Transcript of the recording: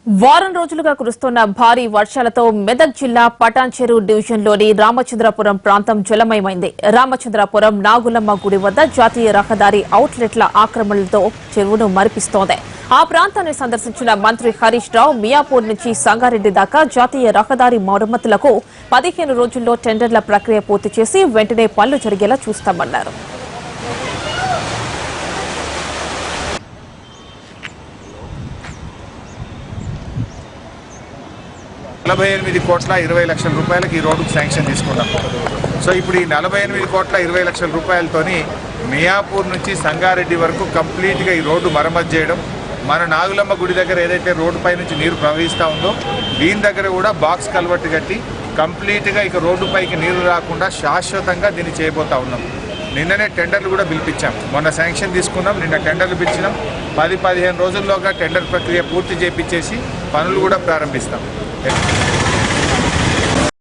వారం రోజులుగా కురుస్తున్న భారీ వర్షాలతో మెదక్ జిల్లా పటాన్చెరు డివిజన్లోని రామచంద్రపురం ప్రాంతం జలమయమైంది. రామచంద్రపురం నాగులమ్మ గుడి వద్ద జాతీయ రహదారి అవుట్లెట్ల ఆక్రమణలతో చెరువును మరిపిస్తోంది. ఆ ప్రాంతాన్ని సందర్శించిన మంత్రి హరీష్ రావు మియాపూర్ నుంచి సంగారెడ్డి దాకా జాతీయ రహదారి మరమ్మతులకు 15 రోజుల్లో టెండర్ల ప్రక్రియ పూర్తి చేసి వెంటనే పనులు జరిగేలా చూస్తామన్నారు. 48,20,00,000 రూపాయలకి ఈ రోడ్డుకు శాంక్షన్ తీసుకున్నాం. సో ఇప్పుడు ఈ 48,20,00,000 రూపాయలతోని మియాపూర్ నుంచి సంగారెడ్డి వరకు కంప్లీట్గా ఈ రోడ్డు మరమ్మతు చేయడం, మన నాగులమ్మ గుడి దగ్గర ఏదైతే రోడ్డుపై నుంచి నీరు ప్రవహిస్తూ ఉందో దీని దగ్గర కూడా బాక్స్ కల్వర్ట్ కట్టి కంప్లీట్గా ఇక రోడ్డుపైకి నీరు రాకుండా శాశ్వతంగా దీన్ని చేయబోతా ఉన్నాం. నిన్ననే టెండర్లు కూడా పిలిపించాం. మొన్న శాంక్షన్ తీసుకున్నాం, నిన్న టెండర్లు పిలిచినాం. 10-15 రోజుల్లోగా టెండర్ ప్రక్రియ పూర్తి చేపించేసి పనులు కూడా ప్రారంభిస్తాం.